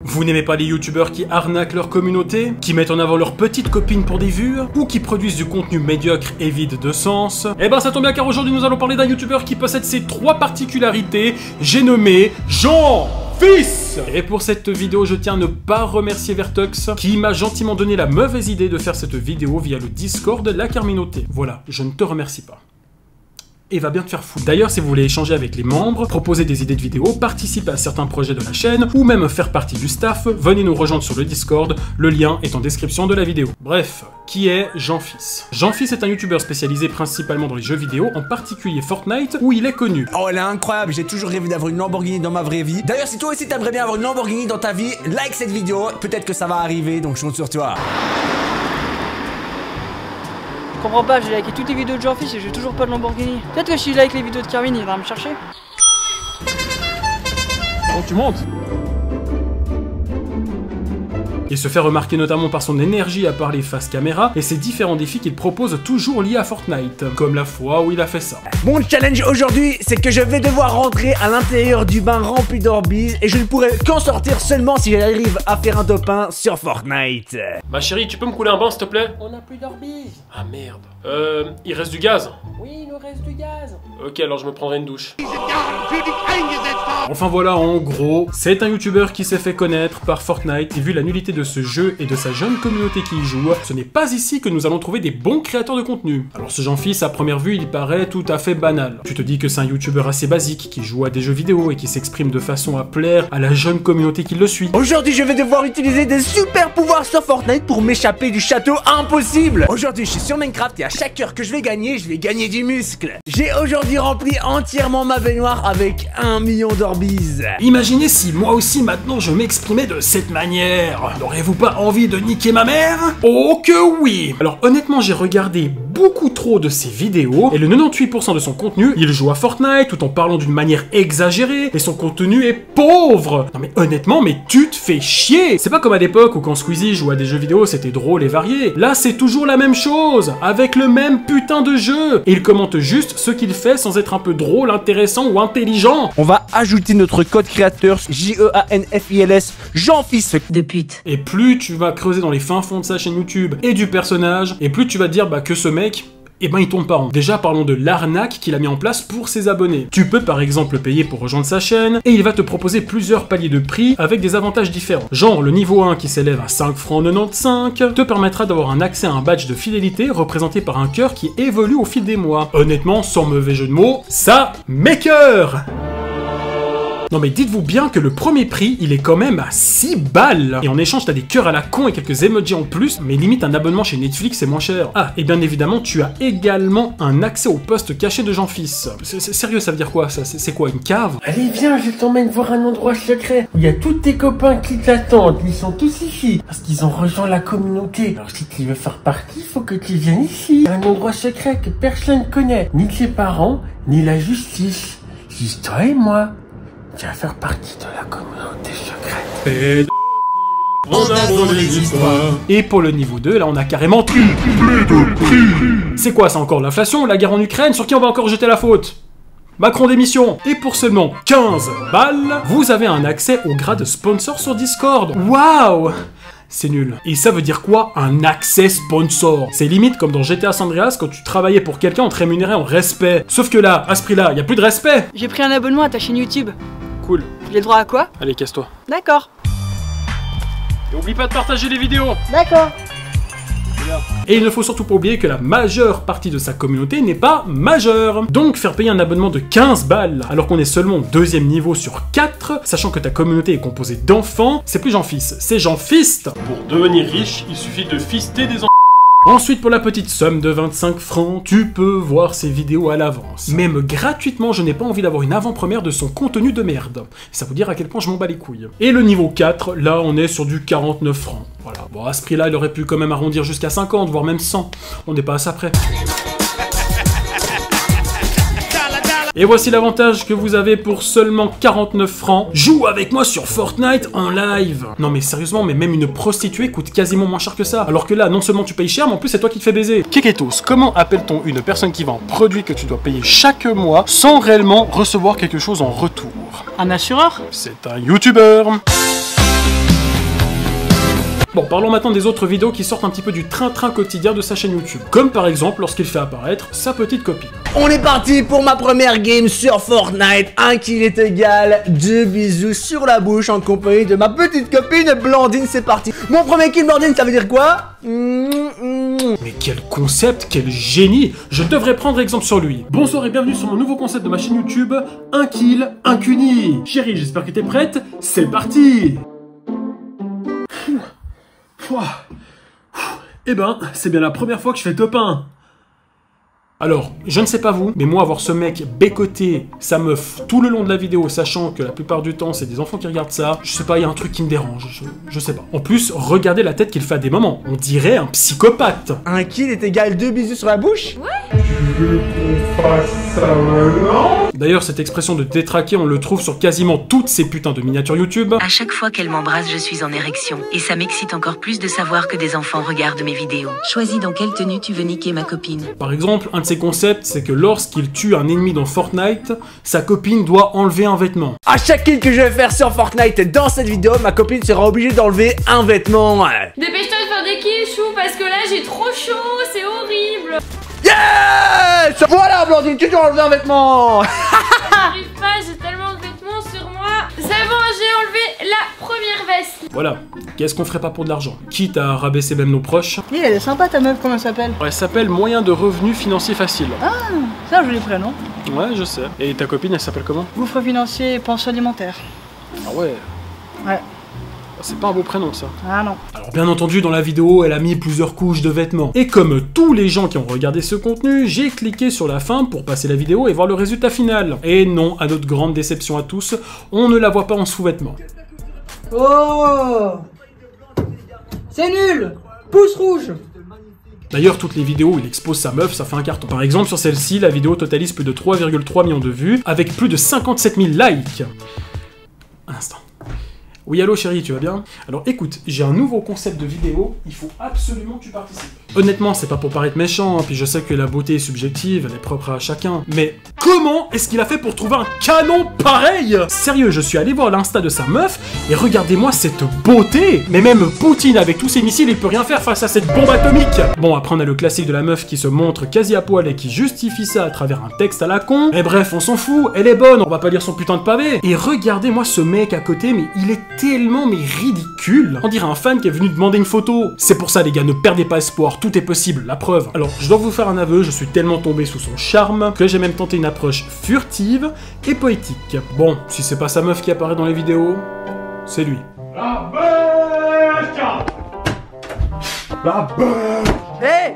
Vous n'aimez pas les youtubeurs qui arnaquent leur communauté, qui mettent en avant leurs petites copines pour des vues, ou qui produisent du contenu médiocre et vide de sens? Eh ben ça tombe bien car aujourd'hui nous allons parler d'un youtubeur qui possède ces trois particularités, j'ai nommé Jean-Fils. Et pour cette vidéo je tiens à ne pas remercier Vertox, qui m'a gentiment donné la mauvaise idée de faire cette vidéo via le Discord de la communauté. Voilà, je ne te remercie pas. Et va bien te faire foutre. D'ailleurs, si vous voulez échanger avec les membres, proposer des idées de vidéos, participer à certains projets de la chaîne, ou même faire partie du staff, venez nous rejoindre sur le Discord, le lien est en description de la vidéo. Bref, qui est Jean-Fils? Jean-Fils est un youtubeur spécialisé principalement dans les jeux vidéo, en particulier Fortnite, où il est connu. Oh, elle est incroyable, j'ai toujours rêvé d'avoir une Lamborghini dans ma vraie vie. D'ailleurs, si toi aussi t'aimerais bien avoir une Lamborghini dans ta vie, like cette vidéo, peut-être que ça va arriver, donc je compte sur toi. Je comprends pas, j'ai liké toutes les vidéos de Jean-Fils et j'ai toujours pas de Lamborghini. Peut-être que si je like les vidéos de Carmine, il va me chercher. Oh, tu montes. Il se fait remarquer notamment par son énergie à parler face caméra et ses différents défis qu'il propose toujours liés à Fortnite, comme la fois où il a fait ça. Mon challenge aujourd'hui, c'est que je vais devoir rentrer à l'intérieur du bain rempli d'orbies et je ne pourrai qu'en sortir seulement si j'arrive à faire un top 1 sur Fortnite. Ma chérie, tu peux me couler un bain s'il te plaît? On n'a plus d'orbies. Ah merde. Il reste du gaz? Oui, il nous reste du gaz. Ok, alors je me prendrai une douche. Enfin voilà, en gros, c'est un youtubeur qui s'est fait connaître par Fortnite et vu la nullité de ce jeu et de sa jeune communauté qui y joue, ce n'est pas ici que nous allons trouver des bons créateurs de contenu. Alors ce Jean-Fils, à première vue, il paraît tout à fait banal. Tu te dis que c'est un youtubeur assez basique, qui joue à des jeux vidéo et qui s'exprime de façon à plaire à la jeune communauté qui le suit. Aujourd'hui, je vais devoir utiliser des super pouvoirs sur Fortnite pour m'échapper du château impossible. Aujourd'hui, je suis sur Minecraft et à chaque heure que je vais gagner du muscle. J'ai aujourd'hui rempli entièrement ma baignoire avec 1 million d'orbies. Imaginez si moi aussi maintenant je m'exprimais de cette manière. N'aurez-vous pas envie de niquer ma mère? Oh que oui! Alors honnêtement j'ai regardé beaucoup trop de ses vidéos et le 98% de son contenu, il joue à Fortnite tout en parlant d'une manière exagérée et son contenu est pauvre. Non mais honnêtement, mais tu te fais chier! C'est pas comme à l'époque où quand Squeezie jouait à des jeux vidéo c'était drôle et varié. Là c'est toujours la même chose, avec le même putain de jeu. Et il commente juste ce qu'il fait sans être un peu drôle, intéressant ou intelligent. On va ajouter notre code créateur Jeanfils, Jean-Fils De pute. Et plus tu vas creuser dans les fins fonds de sa chaîne YouTube et du personnage, et plus tu vas te dire que ce mec, eh ben il tombe pas rond. Déjà parlons de l'arnaque qu'il a mis en place pour ses abonnés. Tu peux par exemple payer pour rejoindre sa chaîne, et il va te proposer plusieurs paliers de prix avec des avantages différents. Genre le niveau 1 qui s'élève à 5 francs 95 te permettra d'avoir un accès à un badge de fidélité représenté par un cœur qui évolue au fil des mois. Honnêtement, sans mauvais jeu de mots, ça m'écoeure! Non mais dites-vous bien que le premier prix, il est quand même à 6 balles. Et en échange, t'as des cœurs à la con et quelques emojis en plus, mais limite un abonnement chez Netflix, c'est moins cher. Ah, et bien évidemment, tu as également un accès au poste caché de Jean-Fils. Sérieux, ça veut dire quoi ça? C'est quoi, une cave? Allez, viens, je t'emmène voir un endroit secret. Il y a tous tes copains qui t'attendent. Ils sont tous ici. Parce qu'ils ont rejoint la communauté. Alors si tu veux faire partie, faut que tu viennes ici. Un endroit secret que personne connaît. Ni ses parents, ni la justice. Juste toi et moi. Tu vas faire partie de la communauté secrète. Et pour le niveau 2, là on a carrément triplé de prix. C'est quoi ça encore, l'inflation, la guerre en Ukraine? Sur qui on va encore jeter la faute? Macron démission. Et pour seulement 15 balles, vous avez un accès au grade sponsor sur Discord. Waouh! C'est nul. Et ça veut dire quoi, un accès sponsor? C'est limite comme dans GTA San Andreas quand tu travaillais pour quelqu'un, on te rémunérait en respect. Sauf que là, à ce prix-là, y a plus de respect. J'ai pris un abonnement à ta chaîne YouTube. Cool. J'ai le droit à quoi? Allez, casse-toi. D'accord. Et oublie pas de partager les vidéos. D'accord. Et il ne faut surtout pas oublier que la majeure partie de sa communauté n'est pas majeure. Donc faire payer un abonnement de 15 balles alors qu'on est seulement au 2e niveau sur 4, sachant que ta communauté est composée d'enfants, c'est plus Jean-Fils, c'est Jean-Fist. Pour devenir riche, il suffit de fister des enfants. Ensuite, pour la petite somme de 25 francs, tu peux voir ses vidéos à l'avance. Même gratuitement, je n'ai pas envie d'avoir une avant-première de son contenu de merde. Ça vous dire à quel point je m'en bats les couilles. Et le niveau 4, là, on est sur du 49 francs. Voilà, bon, à ce prix-là, il aurait pu quand même arrondir jusqu'à 50, voire même 100. On n'est pas à ça près. Et voici l'avantage que vous avez pour seulement 49 francs. Joue avec moi sur Fortnite en live. Non mais sérieusement, mais même une prostituée coûte quasiment moins cher que ça. Alors que là, non seulement tu payes cher, mais en plus c'est toi qui te fais baiser. Keketos, comment appelle-t-on une personne qui vend un produit que tu dois payer chaque mois sans réellement recevoir quelque chose en retour? Un assureur? C'est un YouTuber. Bon, parlons maintenant des autres vidéos qui sortent un petit peu du train-train quotidien de sa chaîne YouTube. Comme par exemple lorsqu'il fait apparaître sa petite copine. On est parti pour ma première game sur Fortnite. 1 kill est égal 2 bisous sur la bouche en compagnie de ma petite copine Blandine. C'est parti. Mon premier kill, Blandine, ça veut dire quoi? Mais quel concept, quel génie! Je devrais prendre exemple sur lui. Bonsoir et bienvenue sur mon nouveau concept de ma chaîne YouTube, 1 kill, 1 cuni. Chérie, j'espère que t'es prête. C'est parti! Eh ben, c'est bien la première fois que je fais top 1. Alors, je ne sais pas vous, mais moi avoir ce mec bécoter sa meuf tout le long de la vidéo, sachant que la plupart du temps c'est des enfants qui regardent ça, je sais pas, il y a un truc qui me dérange, je sais pas. En plus, regardez la tête qu'il fait à des moments, on dirait un psychopathe. 1 kill est égal 2 bisous sur la bouche? Ouais. D'ailleurs, cette expression de détraquer, on le trouve sur quasiment toutes ces putains de miniatures YouTube. À chaque fois qu'elle m'embrasse, je suis en érection. Et ça m'excite encore plus de savoir que des enfants regardent mes vidéos. Choisis dans quelle tenue tu veux niquer ma copine. Par exemple, un de ses concepts, c'est que lorsqu'il tue un ennemi dans Fortnite, sa copine doit enlever un vêtement. À chaque kill que je vais faire sur Fortnite dans cette vidéo, ma copine sera obligée d'enlever un vêtement. Dépêche-toi de faire des kills, chou, parce que là j'ai trop chaud, c'est horrible. Yes! Voilà, Blandine, tu dois enlever un vêtement. J'arrive pas, j'ai tellement de vêtements sur moi. C'est bon, j'ai enlevé la première veste. Voilà, qu'est-ce qu'on ferait pas pour de l'argent? Quitte à rabaisser même nos proches. Elle est sympa ta meuf, comment elle s'appelle? Elle s'appelle Moyen de revenus financiers facile. Ah, c'est un joli prénom. Ouais, je sais. Et ta copine, elle s'appelle comment? Gouffre financier et pension alimentaire. Ah ouais. Ouais. C'est pas un beau prénom ça. Ah non. Alors bien entendu dans la vidéo elle a mis plusieurs couches de vêtements. Et comme tous les gens qui ont regardé ce contenu, j'ai cliqué sur la fin pour passer la vidéo et voir le résultat final. Et non, à notre grande déception à tous, on ne la voit pas en sous-vêtements. Oh, c'est nul. Pouce rouge. D'ailleurs, toutes les vidéos où il expose sa meuf, ça fait un carton. Par exemple, sur celle-ci, la vidéo totalise plus de 3,3 millions de vues, avec plus de 57 000 likes. Un instant. Oui, allô chérie, tu vas bien? Alors écoute, j'ai un nouveau concept de vidéo, il faut absolument que tu participes. Honnêtement, c'est pas pour paraître méchant, puis je sais que la beauté est subjective, elle est propre à chacun, mais comment est-ce qu'il a fait pour trouver un canon pareil? Sérieux, je suis allé voir l'insta de sa meuf, et regardez-moi cette beauté! Mais même Poutine, avec tous ses missiles, il peut rien faire face à cette bombe atomique! Bon, après on a le classique de la meuf qui se montre quasi à poil et qui justifie ça à travers un texte à la con, mais bref, on s'en fout, elle est bonne, on va pas lire son putain de pavé! Et regardez-moi ce mec à côté, mais il est tellement ridicule. On dirait un fan qui est venu demander une photo. C'est pour ça les gars, ne perdez pas espoir, tout est possible, la preuve. Alors, je dois vous faire un aveu, je suis tellement tombé sous son charme que j'ai même tenté une approche furtive et poétique. Bon, si c'est pas sa meuf qui apparaît dans les vidéos, c'est lui. La bestia! La bestia! Hey!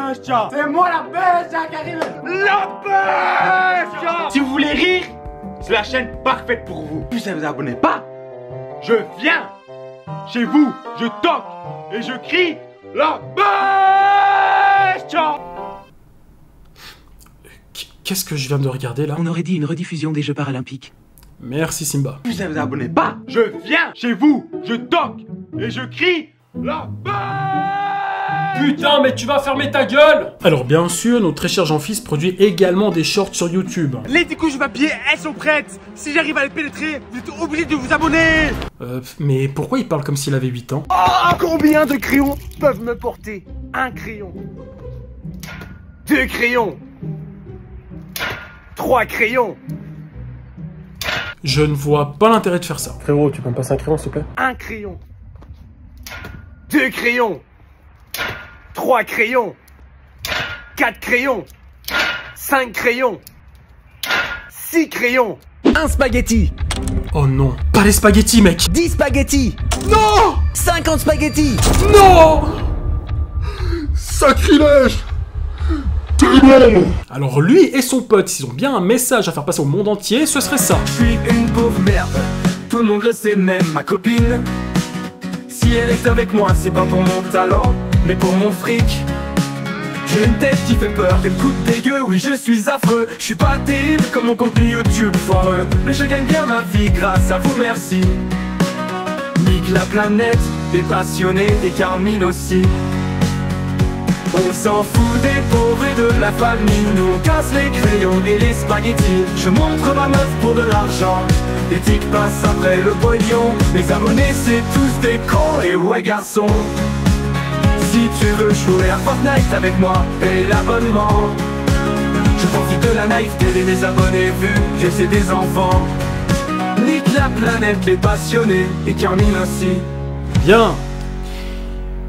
Bestia! C'est moi la bestia qui arrive! La bestia! Si vous voulez rire, c'est la chaîne parfaite pour vous. Si vous ne vous abonnez pas, je viens chez vous, je toque et je crie la bestia! Qu'est-ce que je viens de regarder là? On aurait dit une rediffusion des Jeux Paralympiques. Merci Simba. Si vous ne vous abonnez pas, je viens chez vous, je toque et je crie la bestia! Putain, mais tu vas fermer ta gueule! Alors bien sûr, notre très cher Jean-Fils produit également des shorts sur YouTube. Les 10 couches de papier, elles sont prêtes. Si j'arrive à les pénétrer, vous êtes obligés de vous abonner. Mais pourquoi il parle comme s'il avait 8 ans? Oh, combien de crayons peuvent me porter? Un crayon, 2 crayons, 3 crayons. Je ne vois pas l'intérêt de faire ça. Frérot, tu peux me passer un crayon s'il te plaît? Un crayon, 2 crayons, 3 crayons, 4 crayons, 5 crayons, 6 crayons. Un spaghetti. Oh non, pas les spaghettis mec! 10 spaghettis. Non! 50 spaghettis. Non! Sacrilège! Alors lui et son pote, s'ils ont bien un message à faire passer au monde entier, ce serait ça. Je suis une pauvre merde, tout le monde le sait, même ma copine. Si elle est avec moi, c'est pas pour mon talent, mais pour mon fric. J'ai une tête qui fait peur, des coups de dégueu, oui je suis affreux. Je suis pas terrible comme mon contenu YouTube foireux, mais je gagne bien ma vie grâce à vous, merci. Nique la planète, des passionnés, des carmines aussi. On s'en fout des pauvres et de la famille. Nous on casse les crayons et les spaghettis. Je montre ma meuf pour de l'argent. Les tics passent après le pognon. Les abonnés c'est tous des cons. Et ouais garçon, si tu veux jouer à Fortnite avec moi, paye l'abonnement. Je profite de la naïveté des abonnés vu que c'est des enfants. Nique la planète, les passionnés et Carmine aussi. Bien.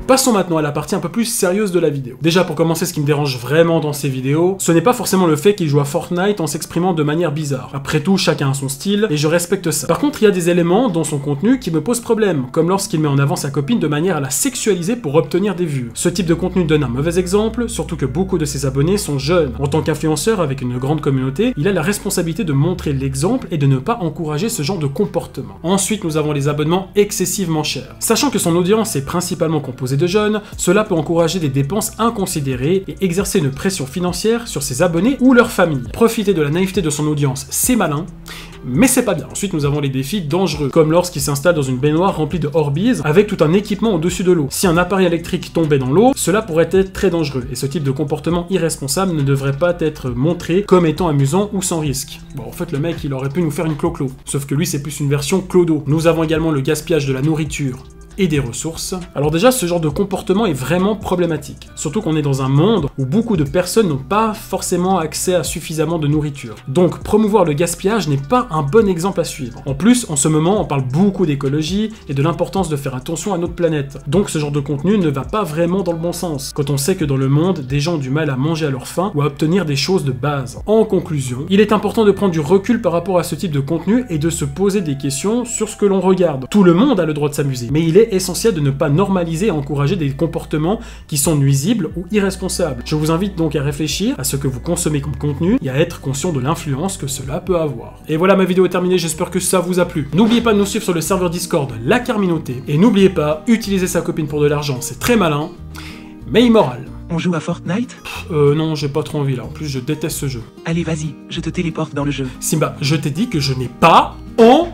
Passons maintenant à la partie un peu plus sérieuse de la vidéo. Déjà pour commencer, ce qui me dérange vraiment dans ces vidéos, ce n'est pas forcément le fait qu'il joue à Fortnite en s'exprimant de manière bizarre. Après tout, chacun a son style, et je respecte ça. Par contre, il y a des éléments dans son contenu qui me posent problème, comme lorsqu'il met en avant sa copine de manière à la sexualiser pour obtenir des vues. Ce type de contenu donne un mauvais exemple, surtout que beaucoup de ses abonnés sont jeunes. En tant qu'influenceur avec une grande communauté, il a la responsabilité de montrer l'exemple et de ne pas encourager ce genre de comportement. Ensuite, nous avons les abonnements excessivement chers. Sachant que son audience est principalement composée de jeunes, cela peut encourager des dépenses inconsidérées et exercer une pression financière sur ses abonnés ou leur famille. Profiter de la naïveté de son audience, c'est malin, mais c'est pas bien. Ensuite, nous avons les défis dangereux, comme lorsqu'il s'installe dans une baignoire remplie de Orbeez avec tout un équipement au-dessus de l'eau. Si un appareil électrique tombait dans l'eau, cela pourrait être très dangereux, et ce type de comportement irresponsable ne devrait pas être montré comme étant amusant ou sans risque. Bon, en fait, le mec, il aurait pu nous faire une clo-clo, sauf que lui, c'est plus une version clodo. Nous avons également le gaspillage de la nourriture et des ressources. Alors déjà, ce genre de comportement est vraiment problématique. Surtout qu'on est dans un monde où beaucoup de personnes n'ont pas forcément accès à suffisamment de nourriture. Donc promouvoir le gaspillage n'est pas un bon exemple à suivre. En plus, en ce moment, on parle beaucoup d'écologie et de l'importance de faire attention à notre planète. Donc ce genre de contenu ne va pas vraiment dans le bon sens, quand on sait que dans le monde, des gens ont du mal à manger à leur faim ou à obtenir des choses de base. En conclusion, il est important de prendre du recul par rapport à ce type de contenu et de se poser des questions sur ce que l'on regarde. Tout le monde a le droit de s'amuser, mais il est essentiel de ne pas normaliser et encourager des comportements qui sont nuisibles ou irresponsables. Je vous invite donc à réfléchir à ce que vous consommez comme contenu et à être conscient de l'influence que cela peut avoir. Et voilà, ma vidéo est terminée, j'espère que ça vous a plu. N'oubliez pas de nous suivre sur le serveur Discord La Carminoté, et n'oubliez pas, utiliser sa copine pour de l'argent, c'est très malin, mais immoral. On joue à Fortnite? Non, j'ai pas trop envie là, en plus je déteste ce jeu. Allez, vas-y, je te téléporte dans le jeu. Simba, je t'ai dit que je n'ai pas envie.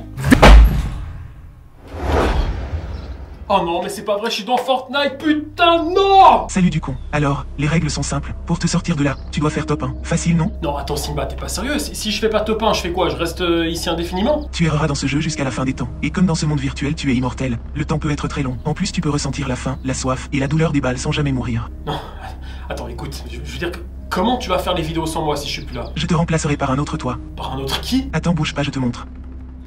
Oh non, mais c'est pas vrai, je suis dans Fortnite, putain, non! Salut du con. Alors, les règles sont simples. Pour te sortir de là, tu dois faire top 1. Facile, non? Non, attends Simba, t'es pas sérieux? Si je fais pas top 1, je fais quoi? Je reste ici indéfiniment? Tu erreras dans ce jeu jusqu'à la fin des temps. Et comme dans ce monde virtuel, tu es immortel. Le temps peut être très long. En plus, tu peux ressentir la faim, la soif et la douleur des balles sans jamais mourir. Non, attends, écoute, je veux dire que... Comment tu vas faire les vidéos sans moi si je suis plus là? Je te remplacerai par un autre toi. Par un autre qui? Attends, bouge pas, je te montre.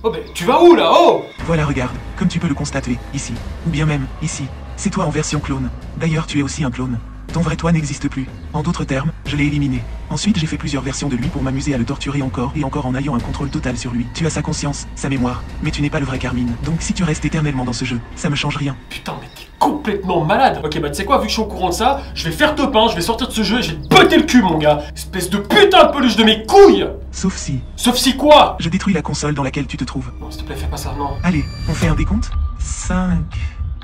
Oh ben, tu vas où là? Oh! Voilà, regarde, comme tu peux le constater, ici, ou bien même, ici, c'est toi en version clone. D'ailleurs, tu es aussi un clone. Ton vrai toi n'existe plus. En d'autres termes, je l'ai éliminé. Ensuite, j'ai fait plusieurs versions de lui pour m'amuser à le torturer encore et encore en ayant un contrôle total sur lui. Tu as sa conscience, sa mémoire, mais tu n'es pas le vrai Carmine. Donc si tu restes éternellement dans ce jeu, ça me change rien. Putain, mais t'es complètement malade. Ok, bah tu sais quoi, vu que je suis au courant de ça, je vais faire top 1, je vais sortir de ce jeu et je vais te botter le cul, mon gars. Espèce de putain de peluche de mes couilles. Sauf si... Sauf si quoi? Je détruis la console dans laquelle tu te trouves. Non, s'il te plaît, fais pas ça, non. Allez, on fait un décompte? 5...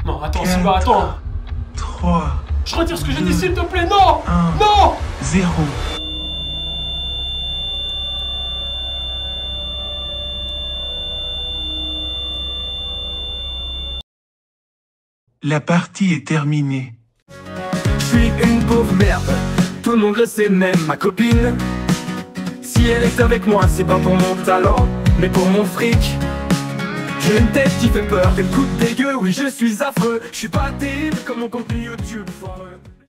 Non, attends, Simba, attends. 3... Je retire ce que j'ai dit, s'il te plaît, non! 1... Non! 0... La partie est terminée. Je suis une pauvre merde, tout le monde le sait, même ma copine. Si elle est avec moi, c'est pas pour mon talent, mais pour mon fric. J'ai une tête qui fait peur, des coups de dégueu, oui je suis affreux. Je suis pas terrible comme mon contenu YouTube, foireux.